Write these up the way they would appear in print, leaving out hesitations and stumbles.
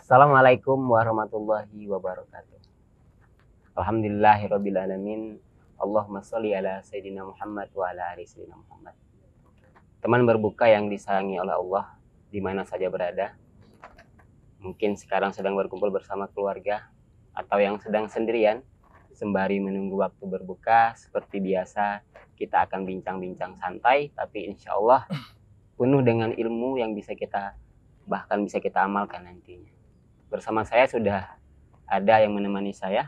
Assalamualaikum warahmatullahi wabarakatuh. Alhamdulillahirabbil alamin. Allahumma sholli ala sayyidina Muhammad wa ala ali sayyidina Muhammad. Teman berbuka yang disayangi oleh Allah di mana saja berada. Mungkin sekarang sedang berkumpul bersama keluarga atau yang sedang sendirian sembari menunggu waktu berbuka. Seperti biasa, kita akan bincang-bincang santai tapi insya Allah penuh dengan ilmu yang bisa kita amalkan nantinya. Bersama saya sudah ada yang menemani saya,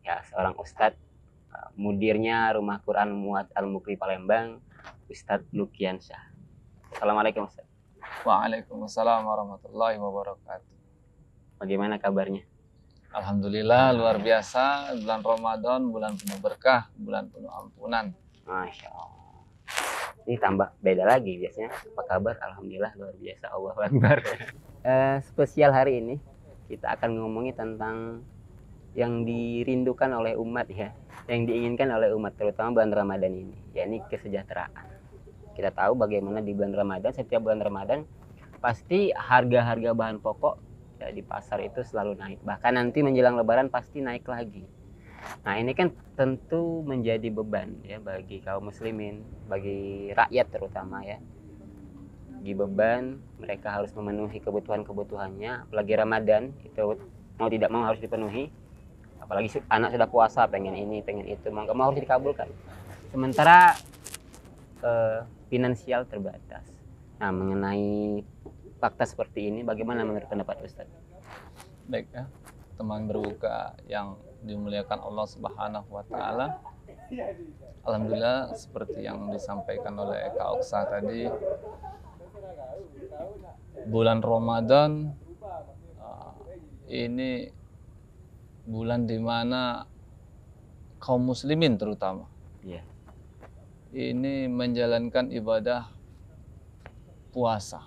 ya, seorang ustadz, mudirnya Rumah Quran Muad Al-Mukri Palembang, Ustadz Lukiansyah. Assalamualaikum Ustadz. Waalaikumsalam warahmatullahi wabarakatuh. Bagaimana kabarnya? Alhamdulillah, luar biasa. Bulan Ramadan, bulan penuh berkah, bulan penuh ampunan. Masya Allah. Ini tambah beda lagi biasanya. Apa kabar? Alhamdulillah, luar biasa. Allahu Akbar. Spesial hari ini kita akan ngomongin tentang yang dirindukan oleh umat, ya, yang diinginkan oleh umat terutama bulan Ramadan ini, yakni kesejahteraan. Kita tahu bagaimana di bulan Ramadan, setiap bulan Ramadan pasti harga-harga bahan pokok, ya, di pasar itu selalu naik. Bahkan nanti menjelang Lebaran pasti naik lagi. Nah, ini kan tentu menjadi beban, ya, bagi kaum muslimin, bagi rakyat terutama, ya. Bagi beban, mereka harus memenuhi kebutuhan-kebutuhannya, apalagi Ramadan itu mau tidak mau harus dipenuhi. Apalagi anak sudah puasa, pengen ini, pengen itu, mau nggak mau harus dikabulkan. Sementara finansial terbatas. Nah, mengenai fakta seperti ini, bagaimana menurut pendapat Ustaz? Baik ya, teman berbuka yang dimuliakan Allah Subhanahu wa Ta'ala. Alhamdulillah, seperti yang disampaikan oleh Kak Oksa tadi, bulan Ramadan ini bulan dimana kaum muslimin terutama, Iya. ini menjalankan ibadah puasa.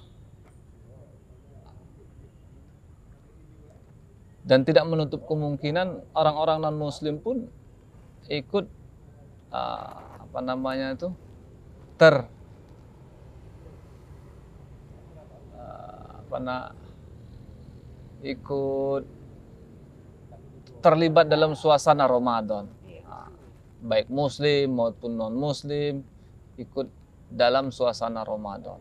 Dan tidak menutup kemungkinan orang-orang non-muslim pun ikut ikut terlibat dalam suasana Ramadan. Baik muslim maupun non-muslim ikut dalam suasana Ramadan.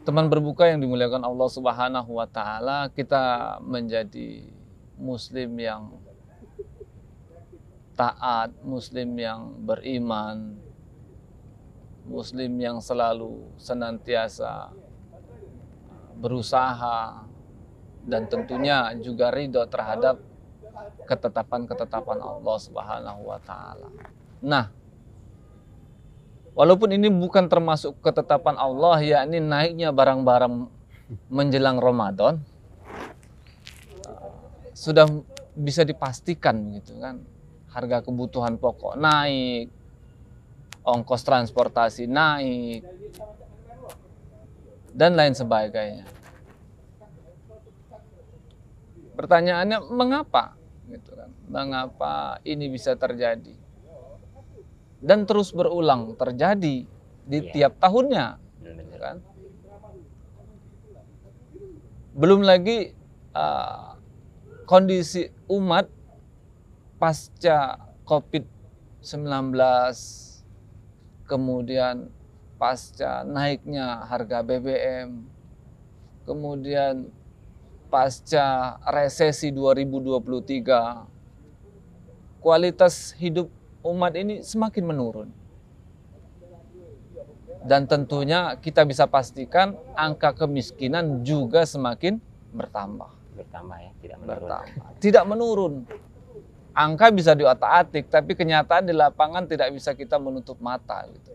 Teman berbuka yang dimuliakan Allah Subhanahu wa Ta'ala, kita menjadi muslim yang taat, muslim yang beriman, muslim yang selalu senantiasa berusaha dan tentunya juga ridho terhadap ketetapan-ketetapan Allah Subhanahu wa Ta'ala. Nah, walaupun ini bukan termasuk ketetapan Allah, yakni naiknya barang-barang menjelang Ramadan, sudah bisa dipastikan begitu kan, harga kebutuhan pokok naik, ongkos transportasi naik, dan lain sebagainya. Pertanyaannya, mengapa? Gitu kan? Mengapa ini bisa terjadi? Dan terus berulang terjadi di tiap tahunnya, kan? Belum lagi kondisi umat pasca COVID-19, kemudian pasca naiknya harga BBM, kemudian pasca resesi 2023, kualitas hidup umat ini semakin menurun. Dan tentunya kita bisa pastikan angka kemiskinan juga semakin bertambah. Bertambah, ya, tidak menurun. Bertambah. Tidak menurun. Angka bisa diotak-atik, tapi kenyataan di lapangan tidak bisa kita menutup mata. Gitu.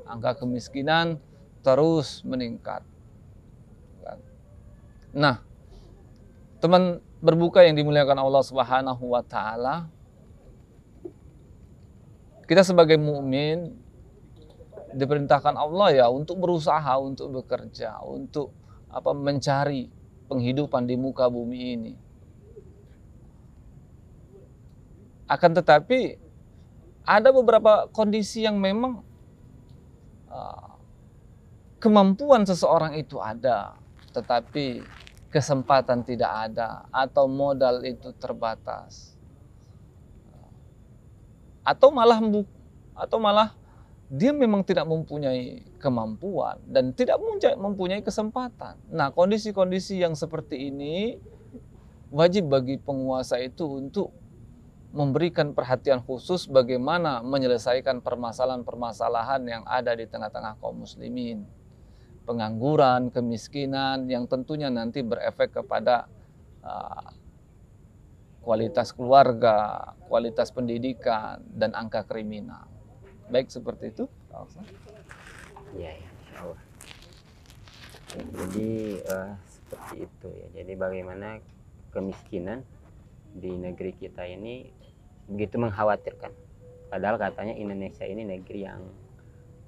Angka kemiskinan terus meningkat. Nah, teman berbuka yang dimuliakan Allah Subhanahu wa Ta'ala, kita sebagai mukmin diperintahkan Allah ya untuk berusaha, untuk bekerja, untuk mencari penghidupan di muka bumi ini. Akan tetapi ada beberapa kondisi yang memang kemampuan seseorang itu ada, tetapi kesempatan tidak ada atau modal itu terbatas, atau malah dia memang tidak mempunyai kemampuan dan tidak mempunyai kesempatan. Nah, kondisi-kondisi yang seperti ini wajib bagi penguasa itu untuk memberikan perhatian khusus bagaimana menyelesaikan permasalahan-permasalahan yang ada di tengah-tengah kaum muslimin. Pengangguran, kemiskinan yang tentunya nanti berefek kepada kualitas keluarga, kualitas pendidikan, dan angka kriminal. Baik seperti itu. Iya, ya, insya Allah. Jadi seperti itu ya. Jadi bagaimana kemiskinan di negeri kita ini begitu mengkhawatirkan. Padahal katanya Indonesia ini negeri yang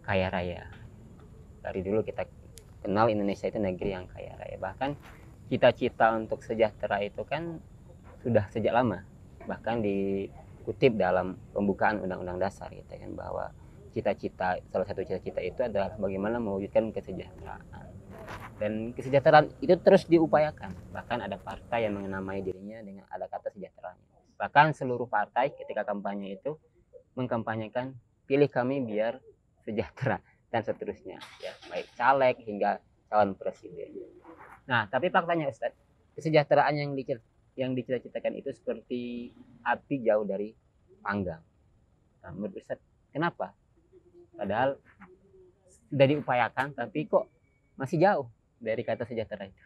kaya raya. Dari dulu kita kenal Indonesia itu negeri yang kaya raya. Bahkan cita-cita untuk sejahtera itu kan sudah sejak lama. Bahkan dikutip dalam pembukaan Undang-Undang Dasar gitu kan, bahwa salah satu cita-cita itu adalah bagaimana mewujudkan kesejahteraan. Dan kesejahteraan itu terus diupayakan. Bahkan ada partai yang menamai dirinya dengan ada kata sejahtera. Bahkan seluruh partai ketika kampanye itu mengkampanyekan pilih kami biar sejahtera dan seterusnya, ya, baik caleg hingga calon presiden. Nah, tapi faktanya Ustadz, kesejahteraan yang dicita-citakan itu seperti api jauh dari panggang. Nah, menurut Ustadz, kenapa? Padahal sudah diupayakan, tapi kok masih jauh dari kata sejahtera itu.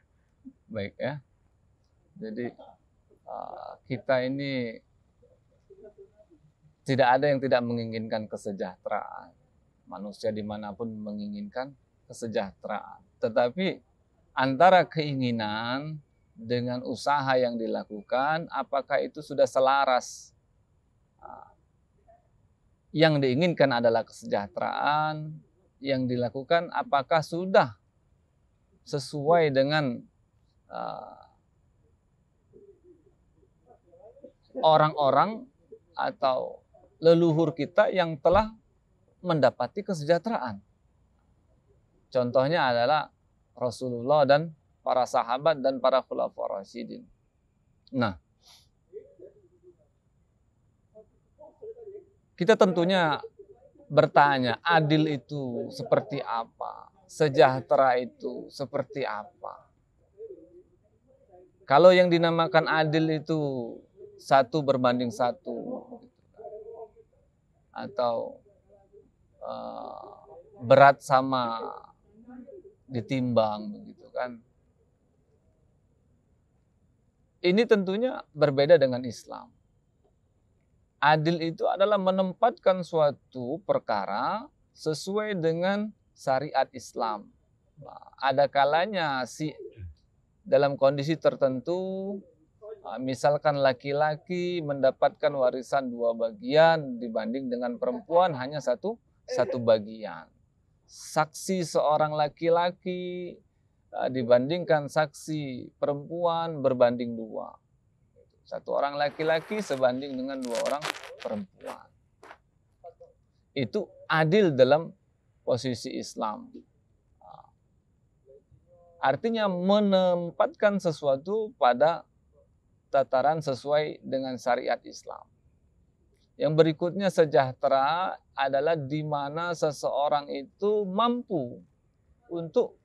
Baik ya. Jadi kita ini tidak ada yang tidak menginginkan kesejahteraan. Manusia dimanapun menginginkan kesejahteraan. Tetapi antara keinginan dengan usaha yang dilakukan, apakah itu sudah selaras? Yang diinginkan adalah kesejahteraan, yang dilakukan apakah sudah sesuai dengan orang-orang atau leluhur kita yang telah mendapati kesejahteraan. Contohnya adalah Rasulullah dan para sahabat dan para khulafaur rasyidin. Nah, kita tentunya bertanya, adil itu seperti apa? Sejahtera itu seperti apa? Kalau yang dinamakan adil itu 1:1, atau berat sama ditimbang, begitu kan? Ini tentunya berbeda dengan Islam. Adil itu adalah menempatkan suatu perkara sesuai dengan syariat Islam. Nah, ada kalanya dalam kondisi tertentu, misalkan laki-laki mendapatkan warisan 2 bagian dibanding dengan perempuan hanya satu bagian. Saksi seorang laki-laki dibandingkan saksi perempuan berbanding 2. 1 orang laki-laki sebanding dengan 2 orang perempuan. Itu adil dalam posisi Islam. Artinya menempatkan sesuatu pada tataran sesuai dengan syariat Islam. Yang berikutnya sejahtera adalah di mana seseorang itu mampu untuk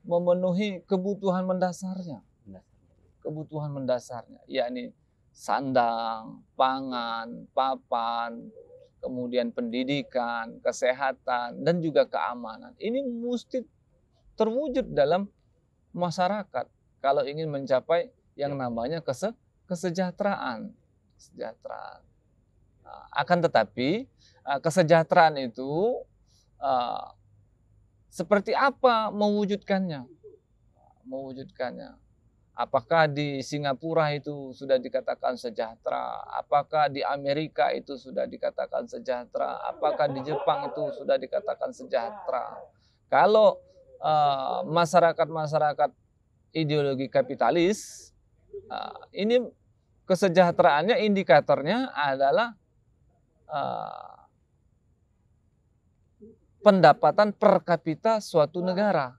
memenuhi kebutuhan mendasarnya. Kebutuhan mendasarnya, yakni sandang, pangan, papan, kemudian pendidikan, kesehatan, dan juga keamanan. Ini mesti terwujud dalam masyarakat kalau ingin mencapai yang namanya kesejahteraan. Akan tetapi kesejahteraan itu seperti apa mewujudkannya? Apakah di Singapura itu sudah dikatakan sejahtera? Apakah di Amerika itu sudah dikatakan sejahtera? Apakah di Jepang itu sudah dikatakan sejahtera? Kalau masyarakat ideologi kapitalis, ini kesejahteraannya indikatornya adalah pendapatan per kapita suatu negara.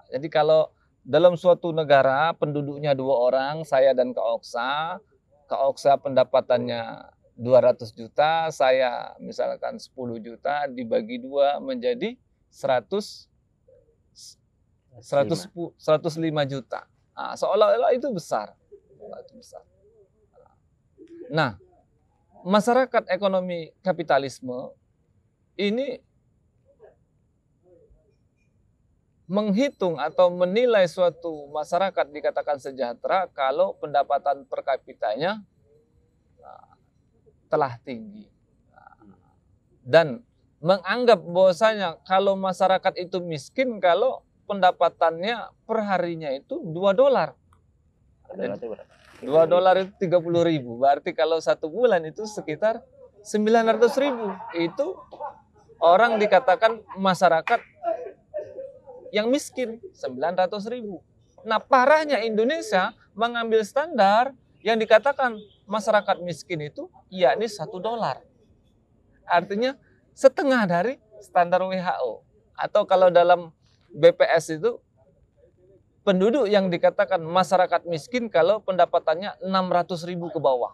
Jadi kalau dalam suatu negara penduduknya 2 orang, saya dan Kak Oksa. Kak Oksa pendapatannya 200 juta, saya misalkan 10 juta, dibagi 2 menjadi 105 juta. Nah, seolah-olah itu besar. Nah, masyarakat ekonomi kapitalisme ini menghitung atau menilai suatu masyarakat dikatakan sejahtera kalau pendapatan per kapitanya telah tinggi. Dan menganggap bahwasanya kalau masyarakat itu miskin kalau pendapatannya per harinya itu $2. $2 itu 30.000. Berarti kalau 1 bulan itu sekitar 900.000. Itu orang dikatakan masyarakat yang miskin, 900.000. Nah, parahnya Indonesia mengambil standar yang dikatakan masyarakat miskin itu yakni $1. Artinya setengah dari standar WHO. Atau kalau dalam BPS itu penduduk yang dikatakan masyarakat miskin kalau pendapatannya 600.000 ke bawah.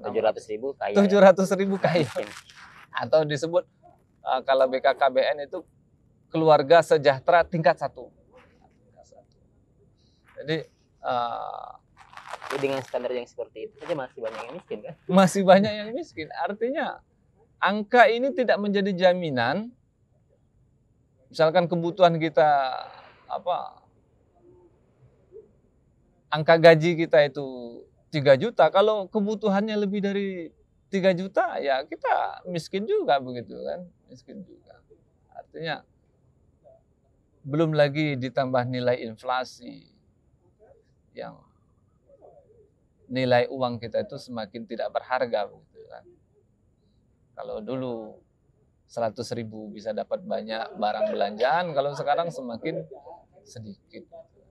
700.000 kaya. 700.000 kaya. Atau disebut kalau BKKBN itu keluarga sejahtera tingkat 1. Jadi dengan standar yang seperti itu saja masih banyak yang miskin kan? Masih banyak yang miskin. Artinya angka ini tidak menjadi jaminan. Misalkan kebutuhan kita angka gaji kita itu 3 juta, kalau kebutuhannya lebih dari 3 juta ya kita miskin juga begitu kan? Miskin juga. Artinya belum lagi ditambah nilai inflasi yang nilai uang kita itu semakin tidak berharga begitu kan. Kalau dulu 100.000 bisa dapat banyak barang belanjaan, kalau sekarang semakin sedikit.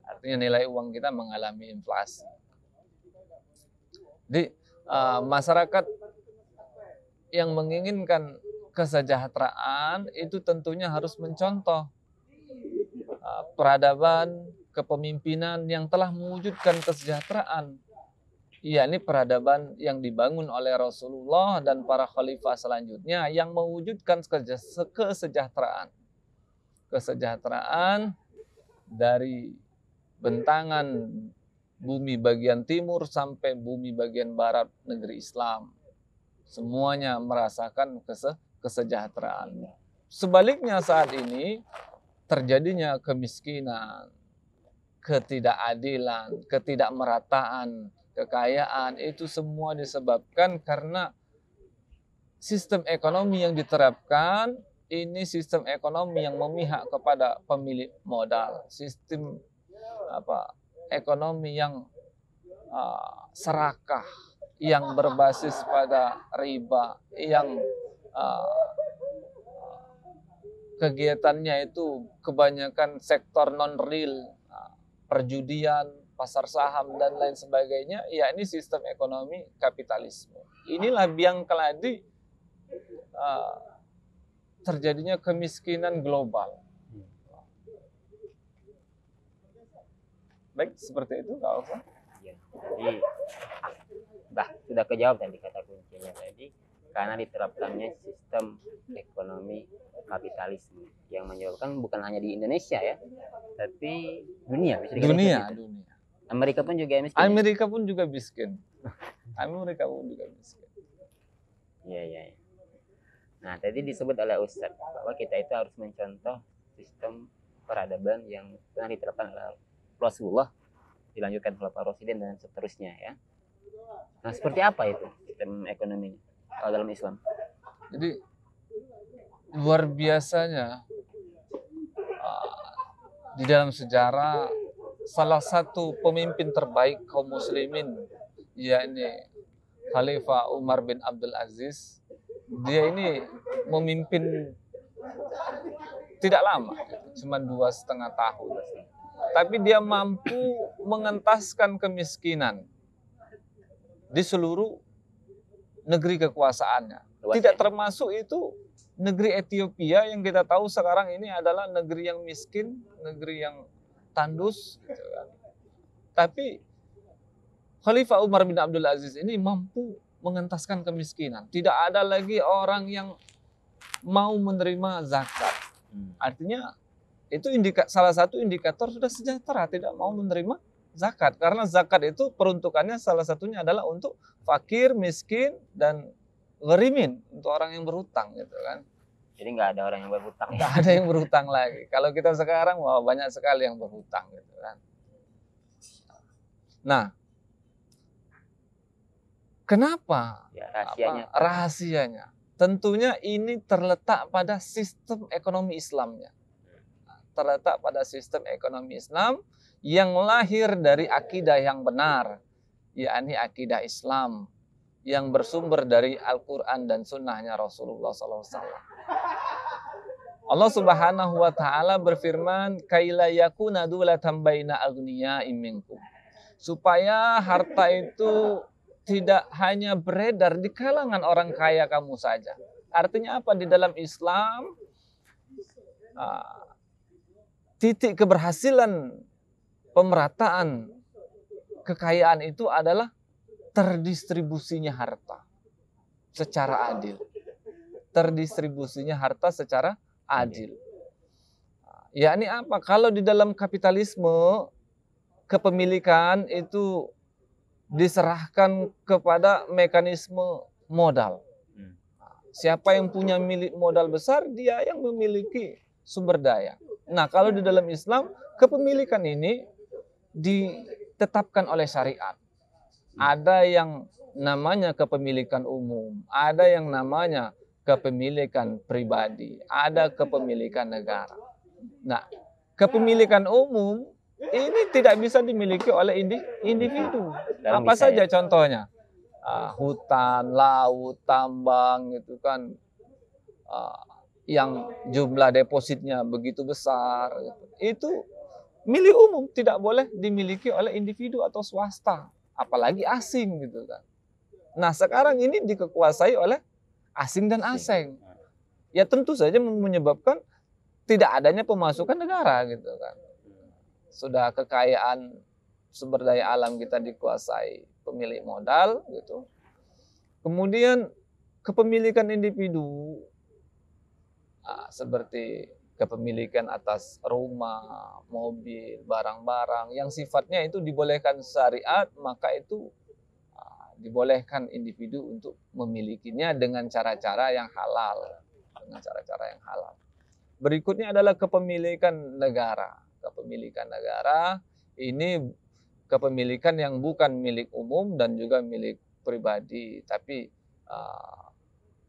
Artinya nilai uang kita mengalami inflasi. Jadi masyarakat yang menginginkan kesejahteraan itu tentunya harus mencontoh peradaban kepemimpinan yang telah mewujudkan kesejahteraan. Yakni peradaban yang dibangun oleh Rasulullah dan para khalifah selanjutnya yang mewujudkan kesejahteraan. Kesejahteraan dari bentangan bumi bagian timur sampai bumi bagian barat negeri Islam. Semuanya merasakan kesejahteraan. Sebaliknya saat ini terjadinya kemiskinan, ketidakadilan, ketidakmerataan, kekayaan, itu semua disebabkan karena sistem ekonomi yang diterapkan ini sistem ekonomi yang memihak kepada pemilik modal, sistem ekonomi yang serakah, yang berbasis pada riba, yang kegiatannya itu kebanyakan sektor non-real, perjudian, pasar saham, dan lain sebagainya. Ya, ini sistem ekonomi kapitalisme. Inilah biang keladi terjadinya kemiskinan global. Baik, seperti itu Kak Alfa. Ya, jadi sudah kejawab tadi kata kuncinya tadi, karena diterapkannya sistem ekonomi kapitalisme yang menyebabkan bukan hanya di Indonesia ya, tapi dunia. Dunia. Amerika pun juga miskin. Amerika pun juga miskin. Amerika pun juga miskin. Iya. Nah, tadi disebut oleh Ustadz bahwa kita itu harus mencontoh sistem peradaban yang pernah diterapkan oleh Rasulullah, dilanjutkan oleh Pak Rasulullah dan seterusnya ya. Nah, seperti apa itu sistem ekonominya kalau dalam Islam? Jadi luar biasanya di dalam sejarah salah satu pemimpin terbaik kaum muslimin, yakni Khalifah Umar bin Abdul Aziz. Dia ini memimpin tidak lama, cuma 2,5 tahun. Tapi dia mampu mengentaskan kemiskinan di seluruh negeri kekuasaannya. Tidak termasuk itu negeri Ethiopia yang kita tahu sekarang ini adalah negeri yang miskin, negeri yang tandus, gitu kan. Tapi Khalifah Umar bin Abdul Aziz ini mampu mengentaskan kemiskinan. Tidak ada lagi orang yang mau menerima zakat. Artinya itu salah satu indikator sudah sejahtera, tidak mau menerima zakat. Karena zakat itu peruntukannya salah satunya adalah untuk fakir, miskin, dan gharimin, untuk orang yang berhutang gitu kan. Jadi nggak ada orang yang berhutang. Nggak ada yang berhutang lagi. Kalau kita sekarang, wah, banyak sekali yang berhutang gitu kan. Nah, kenapa? Ya, rahasianya. Rahasianya. Tentunya ini terletak pada sistem ekonomi Islamnya. Terletak pada sistem ekonomi Islam yang lahir dari akidah yang benar, yakni akidah Islam yang bersumber dari Al-Quran dan sunnahnya Rasulullah SAW. Allah Subhanahu wa Ta'ala berfirman, "Kaila yakuna dulatan baina aghniya'im minkum." Supaya harta itu tidak hanya beredar di kalangan orang kaya kamu saja. Artinya apa? Di dalam Islam, titik keberhasilan pemerataan kekayaan itu adalah terdistribusinya harta secara adil. Terdistribusinya harta secara adil. Yakni apa? Kalau di dalam kapitalisme, kepemilikan itu diserahkan kepada mekanisme modal. Siapa yang punya milik modal besar, dia yang memiliki sumber daya. Nah, kalau di dalam Islam, kepemilikan ini ditetapkan oleh syariat. Ada yang namanya kepemilikan umum, ada yang namanya kepemilikan pribadi, ada kepemilikan negara. Nah, kepemilikan umum ini tidak bisa dimiliki oleh individu. Apa saja contohnya? Hutan, laut, tambang, itu kan yang jumlah depositnya begitu besar, itu milik umum, tidak boleh dimiliki oleh individu atau swasta, apalagi asing gitu kan. Nah, sekarang ini dikuasai oleh asing dan asing. Ya tentu saja menyebabkan tidak adanya pemasukan negara gitu kan. Sudah kekayaan sumber daya alam kita dikuasai pemilik modal gitu. Kemudian kepemilikan individu seperti kepemilikan atas rumah, mobil, barang-barang yang sifatnya itu dibolehkan syariat, maka itu dibolehkan individu untuk memilikinya dengan cara-cara yang halal, dengan cara-cara yang halal. Berikutnya adalah kepemilikan negara. Kepemilikan negara ini kepemilikan yang bukan milik umum dan juga milik pribadi, tapi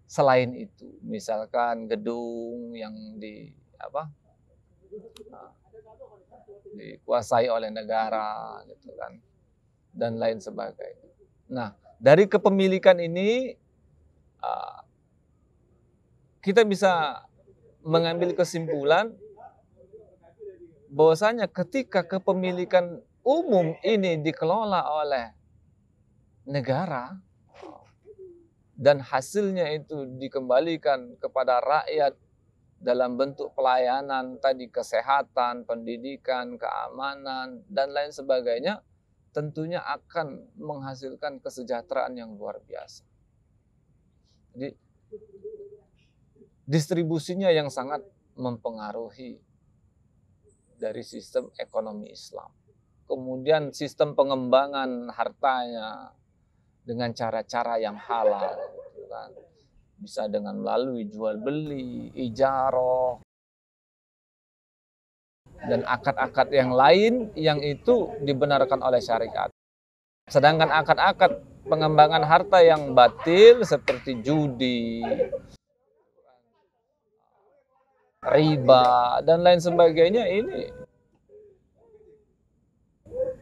selain itu, misalkan gedung yang dikuasai oleh negara, gitu kan, dan lain sebagainya. Nah, dari kepemilikan ini kita bisa mengambil kesimpulan bahwasanya ketika kepemilikan umum ini dikelola oleh negara dan hasilnya itu dikembalikan kepada rakyat dalam bentuk pelayanan tadi, kesehatan, pendidikan, keamanan, dan lain sebagainya, tentunya akan menghasilkan kesejahteraan yang luar biasa. Jadi distribusinya yang sangat mempengaruhi dari sistem ekonomi Islam. Kemudian sistem pengembangan hartanya dengan cara-cara yang halal, gitu kan. Bisa dengan melalui jual beli, ijarah, dan akad-akad yang lain yang itu dibenarkan oleh syariat. Sedangkan akad-akad pengembangan harta yang batil seperti judi, riba, dan lain sebagainya ini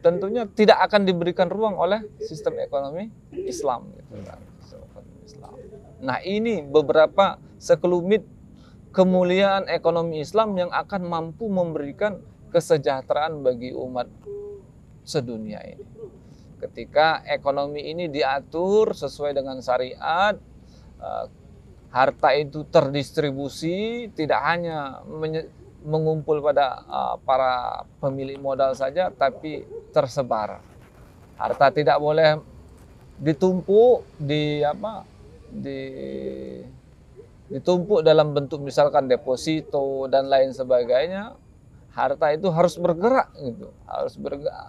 tentunya tidak akan diberikan ruang oleh sistem ekonomi Islam. Gitu kan. Nah, ini beberapa sekelumit kemuliaan ekonomi Islam yang akan mampu memberikan kesejahteraan bagi umat sedunia ini. Ketika ekonomi ini diatur sesuai dengan syariat, harta itu terdistribusi, tidak hanya mengumpul pada para pemilik modal saja, tapi tersebar. Harta tidak boleh ditumpuk ditumpuk dalam bentuk misalkan deposito dan lain sebagainya. Harta itu harus bergerak gitu,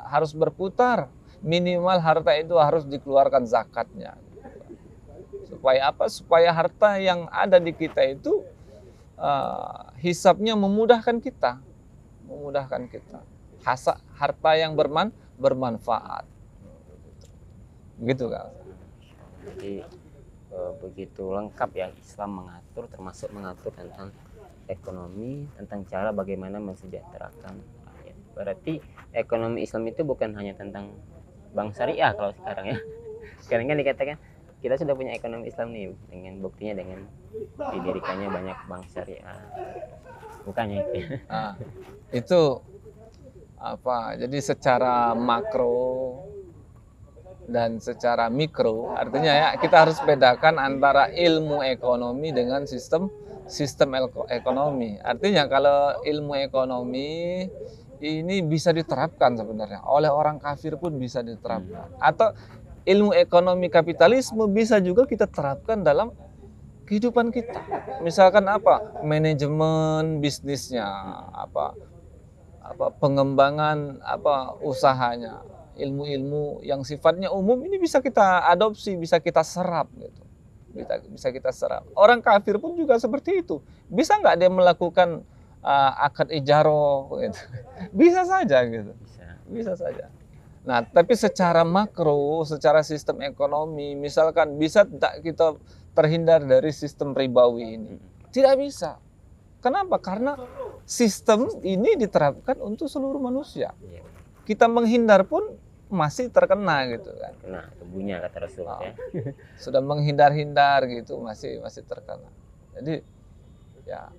harus berputar. Minimal harta itu harus dikeluarkan zakatnya. Supaya apa? Supaya harta yang ada di kita itu hisapnya memudahkan kita, harta yang bermanfaat. Begitu kan? Jadi begitu lengkap ya Islam mengatur, termasuk mengatur tentang ekonomi, tentang cara bagaimana mensejahterakan rakyat. Berarti ekonomi Islam itu bukan hanya tentang bank syariah kalau sekarang ya. Sekarang kan dikatakan kita sudah punya ekonomi Islam nih, dengan buktinya dengan didirikannya banyak bank syariah. Bukannya itu. Nah, itu jadi secara makro dan secara mikro, artinya ya kita harus bedakan antara ilmu ekonomi dengan sistem ekonomi. Artinya kalau ilmu ekonomi ini bisa diterapkan sebenarnya oleh orang kafir pun bisa diterapkan, atau ilmu ekonomi kapitalisme bisa juga kita terapkan dalam kehidupan kita. Misalkan manajemen bisnisnya, pengembangan usahanya, ilmu-ilmu yang sifatnya umum ini bisa kita adopsi, bisa kita serap gitu. Bisa kita serap. Orang kafir pun juga seperti itu. Bisa nggak dia melakukan akad ijaroh gitu? Bisa saja gitu. Bisa saja. Nah, tapi secara makro, secara sistem ekonomi, misalkan bisa tak kita terhindar dari sistem ribawi ini? Tidak bisa. Kenapa? Karena sistem ini diterapkan untuk seluruh manusia. Kita menghindar pun masih terkena gitu kan. Kena tubuhnya kata Rasul ya. Sudah menghindar-hindar gitu masih terkena. Jadi ya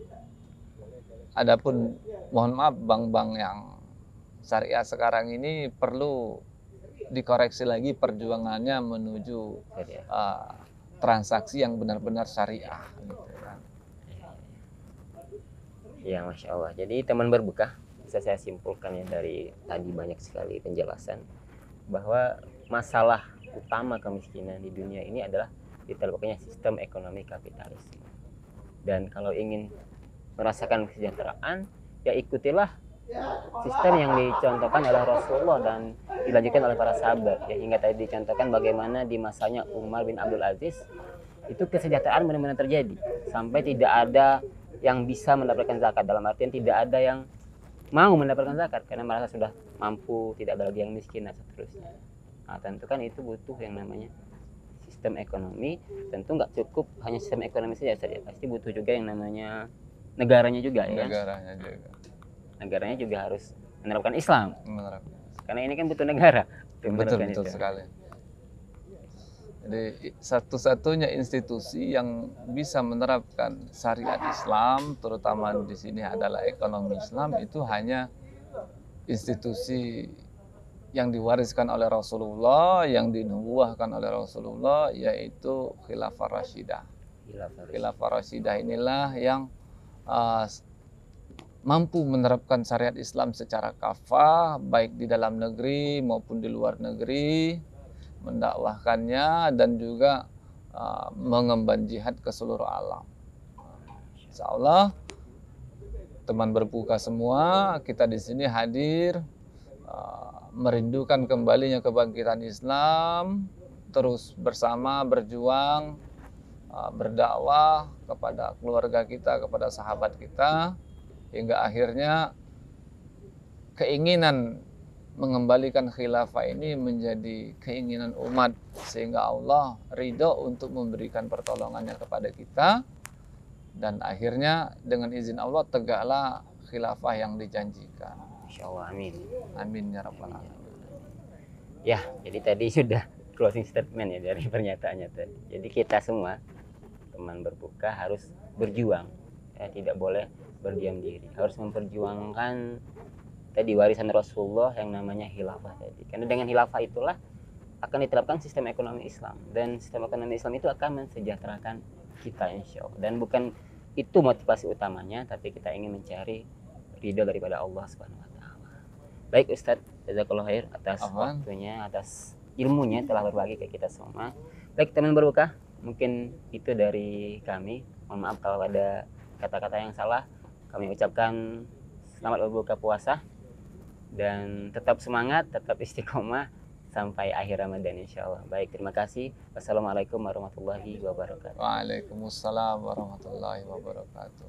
adapun mohon maaf bank-bank yang syariah sekarang ini perlu dikoreksi lagi perjuangannya menuju transaksi yang benar-benar syariah gitu kan. Ya, Masya Allah. Jadi teman berbuka, bisa saya simpulkan ya dari tadi banyak sekali penjelasan bahwa masalah utama kemiskinan di dunia ini adalah diterapkannya sistem ekonomi kapitalis. Dan kalau ingin merasakan kesejahteraan, ya ikutilah sistem yang dicontohkan oleh Rasulullah dan dilanjutkan oleh para sahabat. Ya, hingga tadi dicontohkan bagaimana di masanya Umar bin Abdul Aziz itu kesejahteraan benar-benar terjadi sampai tidak ada yang bisa mendapatkan zakat, dalam artian tidak ada yang mau mendapatkan zakat karena merasa sudah mampu, tidak ada lagi yang miskin dan seterusnya. Nah, tentu kan itu butuh yang namanya sistem ekonomi. Tentu nggak cukup hanya sistem ekonomi saja, pasti butuh juga yang namanya negaranya juga ya. Negaranya juga harus menerapkan Islam. Karena ini kan butuh negara. Betul sekali. Jadi satu-satunya institusi yang bisa menerapkan syariat Islam, terutama di sini adalah ekonomi Islam, itu hanya institusi yang diwariskan oleh Rasulullah, yang dinubuahkan oleh Rasulullah, yaitu Khilafah Rasyidah. Khilafah Rasyidah inilah yang mampu menerapkan syariat Islam secara kafah, baik di dalam negeri maupun di luar negeri, mendakwahkannya dan juga mengemban jihad ke seluruh alam. Insya Allah, teman berbuka semua, kita di sini hadir merindukan kembalinya kebangkitan Islam, terus bersama berjuang, berdakwah kepada keluarga kita, kepada sahabat kita, hingga akhirnya keinginan mengembalikan khilafah ini menjadi keinginan umat, sehingga Allah ridho untuk memberikan pertolongannya kepada kita, dan akhirnya dengan izin Allah tegaklah khilafah yang dijanjikan. Insya Allah, amin. Amin ya rabbal alamin. Ya, jadi tadi sudah closing statement ya dari pernyataannya tadi. Jadi kita semua teman berbuka harus berjuang, ya, tidak boleh berdiam diri, harus memperjuangkan tadi warisan Rasulullah yang namanya khilafah tadi. Karena dengan khilafah itulah akan diterapkan sistem ekonomi Islam, dan sistem ekonomi Islam itu akan mensejahterakan kita insya Allah. Dan bukan itu motivasi utamanya, tapi kita ingin mencari ridho daripada Allah Subhanahu wa taala. Baik Ustadz, jazakallahu khair atas Afwan. waktunya, atas ilmunya telah berbagi ke kita semua. Baik teman berbuka, mungkin itu dari kami. Mohon maaf kalau ada kata-kata yang salah. Kami ucapkan selamat berbuka puasa dan tetap semangat, tetap istiqomah sampai akhir Ramadan insya Allah. Baik, terima kasih. Wassalamualaikum warahmatullahi wabarakatuh. Waalaikumsalam warahmatullahi wabarakatuh.